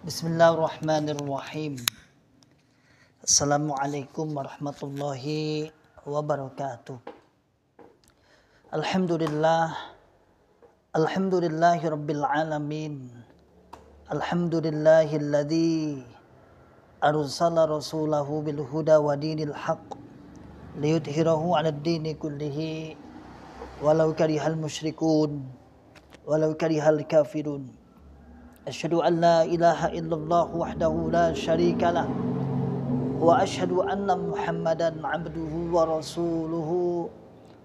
Bismillahirrahmanirrahim. Assalamualaikum warahmatullahi wabarakatuh. Alhamdulillahi rabbil alamin. Alhamdulillahilladzi arsala rasulahu bil huda wa dinil haqq liyudhhirahu 'alad dini kullihi walau karihal musyrikun walau karihal kafirun. Asyhadu an la ilaha illallah wahdahu la syarikalah wa asyhadu anna Muhammadan 'abduhu wa rasuluhu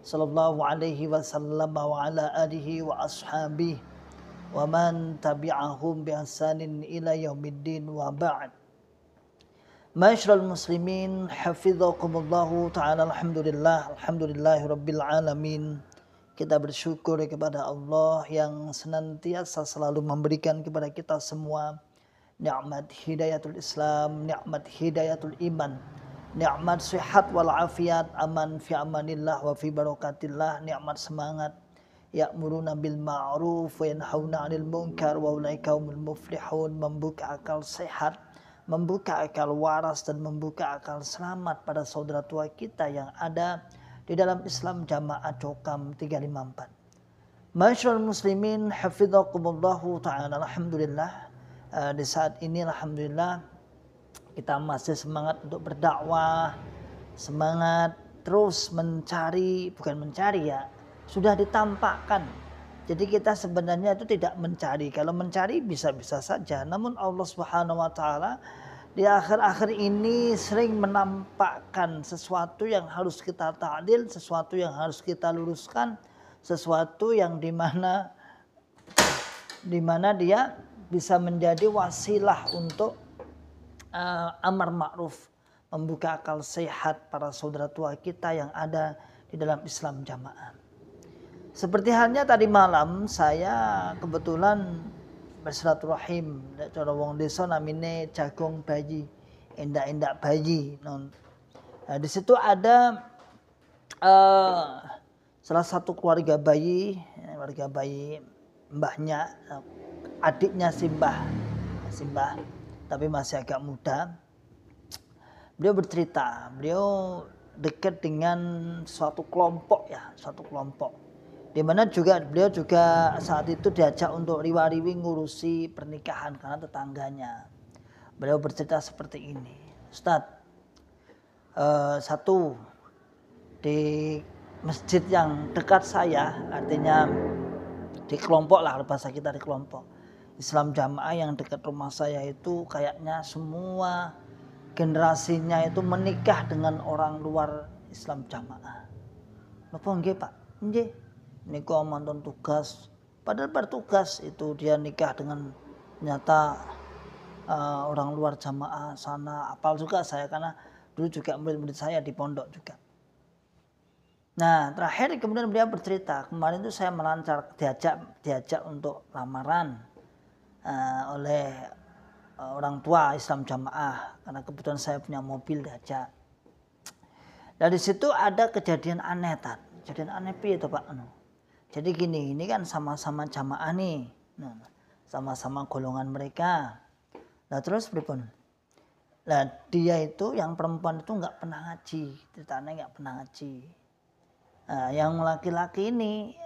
sallallahu alaihi wasallam wa ala alihi wa ashabihi wa man tabi'ahum bi ihsanin ila yaumiddin wa ba'd. Ma'asyiral muslimin hafizakumullahu ta'ala. Alhamdulillahi rabbil alamin. Kita bersyukur kepada Allah yang senantiasa selalu memberikan kepada kita semua nikmat hidayatul Islam, nikmat hidayatul iman, nikmat sehat wal afiat, aman fi amanillah wa fi barakatillah, nikmat semangat, ya'muruna bil ma'ruf wa yanhauna 'anil munkar wa ulaika humul muflihun. Membuka akal sehat, membuka akal waras, dan membuka akal selamat pada saudara tua kita yang ada di dalam Islam Jamaah Cokam 354. Ma'asyiral muslimin hafizakumullahu ta'ala. Alhamdulillah, di saat ini alhamdulillah kita masih semangat untuk berdakwah, semangat terus mencari, bukan mencari ya, sudah ditampakkan. Jadi kita sebenarnya itu tidak mencari. Kalau mencari bisa-bisa saja. Namun Allah Subhanahu wa taala di akhir-akhir ini sering menampakkan sesuatu yang harus kita ta'dil, sesuatu yang harus kita luruskan, sesuatu yang dimana dia bisa menjadi wasilah untuk amar ma'ruf, membuka akal sehat para saudara tua kita yang ada di dalam Islam Jamaah. Seperti halnya tadi malam saya kebetulan bersilaturahim cara wong desa namine jagung bayi, endak-endak bayi. Nah, di situ ada salah satu keluarga bayi mbahnya, adiknya Simbah, tapi masih agak muda. Beliau bercerita, beliau dekat dengan suatu kelompok, di mana beliau juga saat itu diajak untuk riwa-riwi ngurusi pernikahan karena tetangganya. Beliau bercerita seperti ini, Ustadz, satu di masjid yang dekat saya, artinya di kelompok lah, bahasa kita di kelompok Islam Jamaah yang dekat rumah saya itu kayaknya semua generasinya itu menikah dengan orang luar Islam Jamaah. Napa nggih Pak? Nggih. Niku mantan tugas, padahal bertugas itu dia nikah dengan nyata orang luar Jamaah sana. Apal juga saya karena dulu juga murid-murid saya di pondok juga. Nah, terakhir kemudian beliau bercerita, kemarin itu saya melancar diajak untuk lamaran oleh orang tua Islam Jamaah karena kebetulan saya punya mobil diajak. Dari situ ada kejadian aneh Kejadian aneh piye to Pak? Jadi gini, ini kan sama-sama jamaah nih. Nah, sama-sama golongan mereka. Nah, terus pripun? Nah, dia itu yang perempuan itu enggak pernah ngaji, ceritanya enggak pernah ngaji. Nah, yang laki-laki ini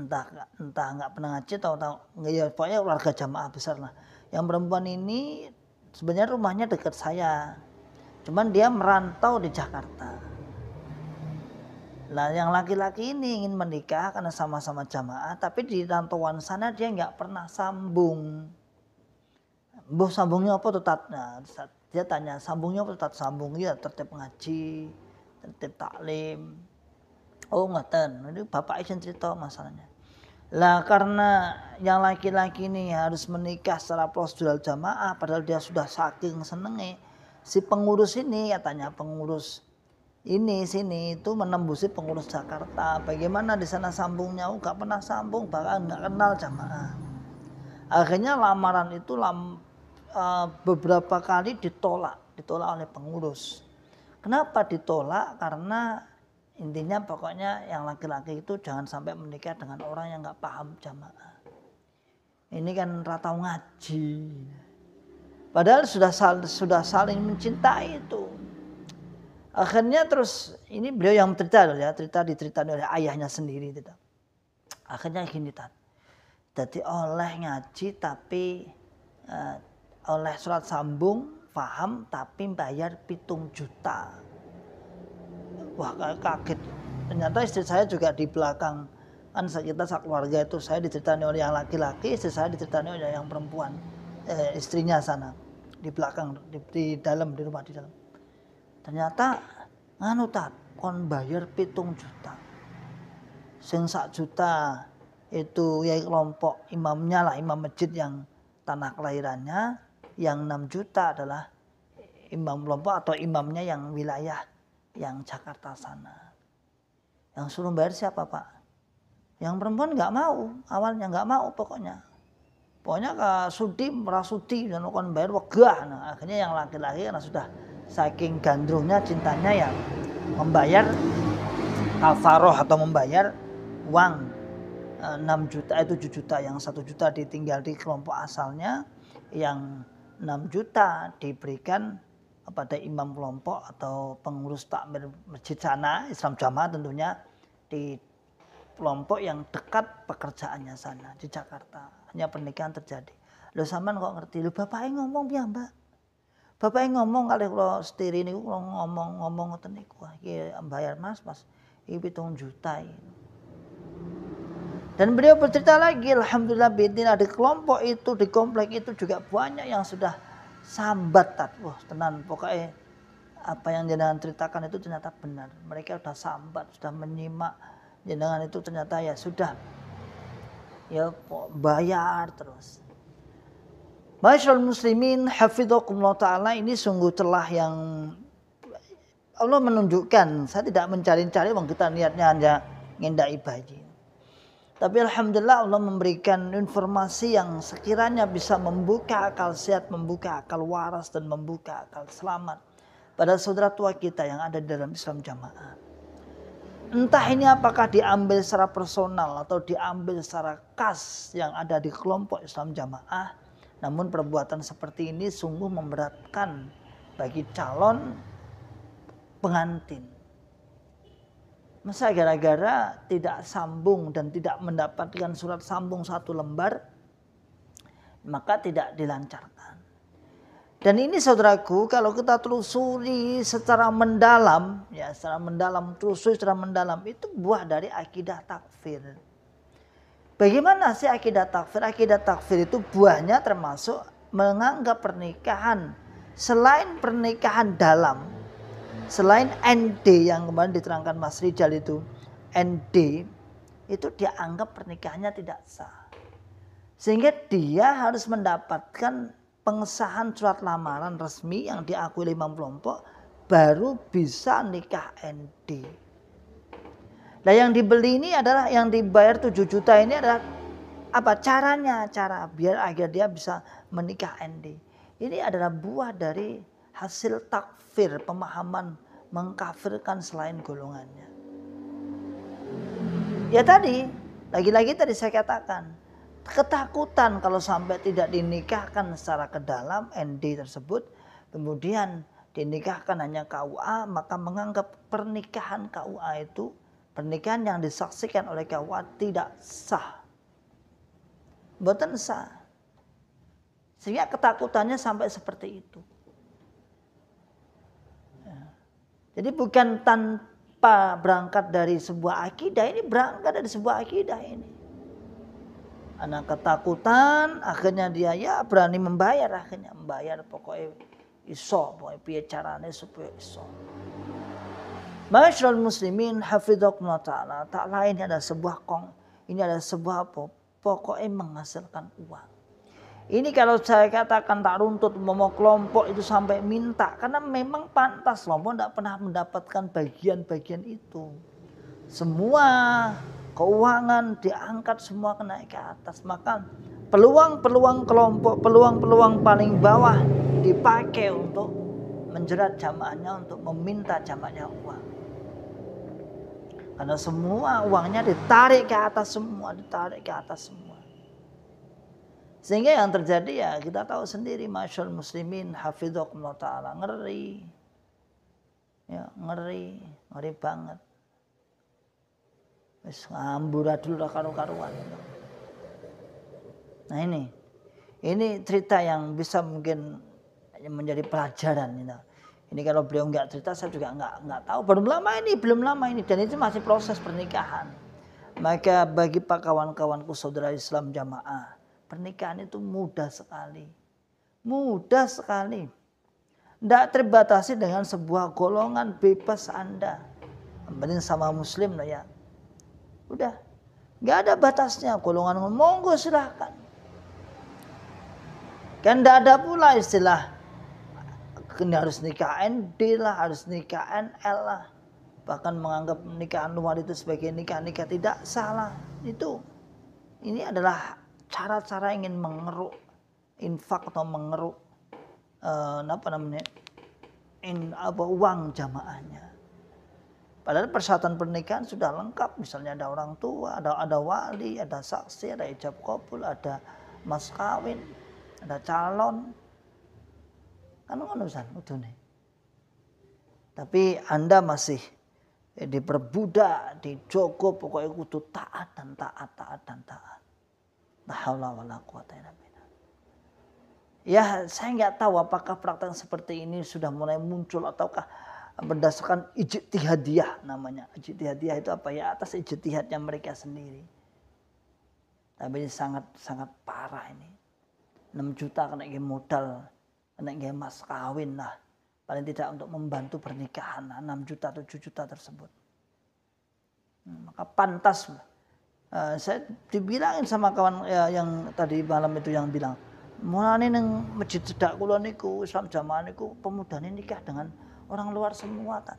entah enggak pernah ngaji atau ya pokoknya keluarga jamaah besar lah. Yang perempuan ini sebenarnya rumahnya dekat saya. Cuman dia merantau di Jakarta. Nah, yang laki-laki ini ingin menikah karena sama-sama jamaah, tapi di rantauan sana dia nggak pernah sambung. Mbah sambungnya apa tuh Tat? Nah, dia tanya sambungnya apa tuh Tat? Sambungnya tertib ngaji, tertib taklim. Oh ngoten, ini bapak izin cerita masalahnya. Lah karena yang laki-laki ini harus menikah secara prosedural jamaah, padahal dia sudah saking senenge, si pengurus ini katanya pengurus ini sini itu menembusi pengurus Jakarta. Bagaimana di sana sambungnya? Oh, gak pernah sambung, bahkan gak kenal jamaah. Akhirnya lamaran itu beberapa kali ditolak oleh pengurus. Kenapa ditolak? Karena intinya pokoknya yang laki-laki itu jangan sampai menikah dengan orang yang nggak paham jamaah. Ini kan ratau ngaji. Padahal sudah saling mencintai itu. Akhirnya terus ini beliau yang diceritakan oleh ayahnya sendiri. Akhirnya gini jadi oleh ngaji tapi oleh surat sambung paham tapi bayar 7 juta. Wah kaget. Ternyata istri saya juga di belakang kan kita keluarga itu saya diceritani oleh yang laki-laki, istri saya diceritani oleh yang perempuan, istrinya sana di belakang di dalam di rumah di dalam. Ternyata nganu kon bayar 7 juta. Sing 1 juta itu ya kelompok imamnya lah, imam masjid yang tanah kelahirannya, yang 6 juta adalah imam kelompok atau imamnya yang wilayah yang Jakarta sana. Yang suruh bayar siapa Pak? Yang perempuan nggak mau, awalnya nggak mau pokoknya ke sudi merasudi dan kon bayar wegah. Nah, akhirnya yang laki-laki karena sudah saking gandrungnya cintanya ya membayar kafaroh atau membayar uang 6 juta, 7 juta, yang 1 juta ditinggal di kelompok asalnya, yang 6 juta diberikan kepada imam kelompok atau pengurus takmir masjid sana, Islam Jamaah tentunya, di kelompok yang dekat pekerjaannya sana di Jakarta. Hanya pernikahan terjadi. Loh sampean kok ngerti? Loh bapaknya ngomong piye, Mbak? Bapaknya ngomong kali kula setiri niku ngomong ngoten niku. Iki bayar Mas, iki 7 juta ini. Dan beliau bercerita lagi, alhamdulillah bidin di kelompok itu, di komplek itu juga banyak yang sudah sambat. Wah tenan, pokoknya apa yang jenengan ceritakan itu ternyata benar. Mereka sudah sambat, sudah menyimak jenengan itu ternyata ya sudah ya bayar terus. Masyaallah muslimin hafidhakumullah ta'ala, ini sungguh celah yang Allah menunjukkan. Saya tidak mencari-cari, wong kita niatnya hanya ngendai bayi. Tapi alhamdulillah Allah memberikan informasi yang sekiranya bisa membuka akal sehat, membuka akal waras, dan membuka akal selamat pada saudara tua kita yang ada di dalam Islam Jamaah. Entah ini apakah diambil secara personal atau diambil secara khas yang ada di kelompok Islam Jamaah. Namun perbuatan seperti ini sungguh memberatkan bagi calon pengantin. Masa gara-gara tidak sambung dan tidak mendapatkan surat sambung 1 lembar, maka tidak dilancarkan. Dan ini saudaraku, kalau kita telusuri secara mendalam, telusuri secara mendalam, itu buah dari akidah takfir. Bagaimana sih akidah takfir? Akidah takfir itu buahnya termasuk menganggap pernikahan selain pernikahan dalam, selain ND yang kemarin diterangkan Mas Rijal itu, ND itu dia anggap pernikahannya tidak sah. Sehingga dia harus mendapatkan pengesahan surat lamaran resmi yang diakui oleh imam kelompok baru bisa nikah ND. Nah yang dibeli ini adalah, yang dibayar 7 juta ini adalah apa caranya? Cara biar agar dia bisa menikah ND. Ini adalah buah dari hasil takfir, pemahaman mengkafirkan selain golongannya. Ya tadi, lagi-lagi tadi saya katakan, ketakutan kalau sampai tidak dinikahkan secara ke dalam ND tersebut, kemudian dinikahkan hanya KUA, maka menganggap pernikahan KUA itu, pernikahan yang disaksikan oleh KUA tidak sah. Mboten sah. Sehingga ketakutannya sampai seperti itu. Jadi bukan tanpa berangkat dari sebuah akidah, ini berangkat dari sebuah akidah ini. Anak ketakutan, akhirnya dia ya berani membayar, pokoknya iso, pokoknya piye carane supaya iso. Masyaallah muslimin hafidhakumullah ta'ala, tak lain ini adalah sebuah pokoknya menghasilkan uang. Ini kalau saya katakan tak runtut mau kelompok itu sampai minta, karena memang pantas kelompok tidak pernah mendapatkan bagian-bagian itu. Semua keuangan diangkat, semua naik ke atas. Maka peluang-peluang kelompok, peluang-peluang paling bawah dipakai untuk menjerat jamaahnya, untuk meminta jamaahnya uang. Karena semua uangnya ditarik ke atas semua, ditarik ke atas semua. Sehingga yang terjadi ya kita tahu sendiri, masyaallah muslimin hafizakumullah taala, ngeri. Ya, ngeri banget. Wis ngamburadul ra karu-karuan. Nah ini cerita yang bisa mungkin menjadi pelajaran gitu. Ini kalau beliau nggak cerita saya juga nggak tahu. Belum lama ini dan itu masih proses pernikahan. Maka bagi pak kawan-kawanku saudara Islam jamaah, pernikahan itu mudah sekali. Mudah sekali. Tidak terbatasi dengan sebuah golongan, bebas Anda. Yang penting sama muslim lah ya. Udah. Nggak ada batasnya. Golongan monggo silahkan. Kan tidak ada pula istilah harus nikah ND lah, harus nikah NL lah. Bahkan menganggap nikahan luar itu sebagai nikah-nikah tidak salah. Ini adalah cara-cara ingin mengeruk infak atau mengeruk uang jamaahnya. Padahal persyaratan pernikahan sudah lengkap. Misalnya ada orang tua, ada wali, ada saksi, ada ijab qabul, ada mas kawin, ada calon. Kan ngono san udune. Tapi Anda masih diperbudak, dijogo, pokoknya kudu taat dan taat. La haula wala quwata illa billah. Ya, saya nggak tahu apakah praktek seperti ini sudah mulai muncul ataukah berdasarkan ijtihadiyah namanya. Ijtihadiyah itu apa ya? Atas ijtihadnya mereka sendiri. Tapi ini sangat parah ini. 6 juta kena modal, kena mas kawin lah. Paling tidak untuk membantu pernikahan 6 juta, 7 juta tersebut. Maka pantas. Saya dibilangin sama kawan yang tadi malam itu yang bilang, mulane nang masjid cedak kula niku Islam jamaah niku pemudane nikah dengan orang luar semua kan.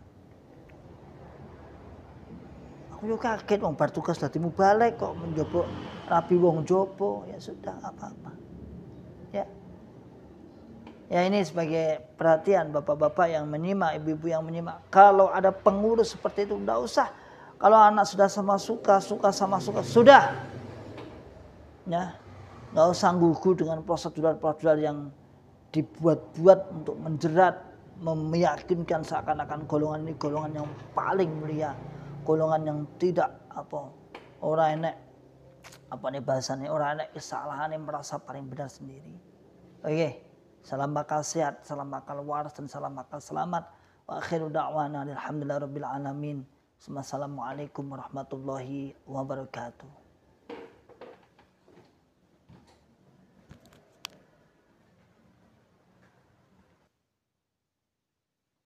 Aku yo kaget wong bar tugas dadi mubalek kok menjobo rabi wong jopo, ya sudah apa-apa. Ya. Ya ini sebagai perhatian bapak-bapak yang menyimak, ibu-ibu yang menyimak. Kalau ada pengurus seperti itu enggak usah. Kalau anak sudah sama suka sudah. Ya. Enggak usah gugu dengan prosedur-prosedur yang dibuat-buat untuk menjerat, meyakinkan seakan-akan golongan ini golongan yang paling mulia, golongan yang tidak orang enek bahasanya, orang enek kesalahan yang merasa paling benar sendiri. Oke, salam bakal sehat, salam bakal waras dan salam bakal selamat. Wa akhiru da'wana alhamdulillahirabbil alamin. Assalamualaikum warahmatullahi wabarakatuh.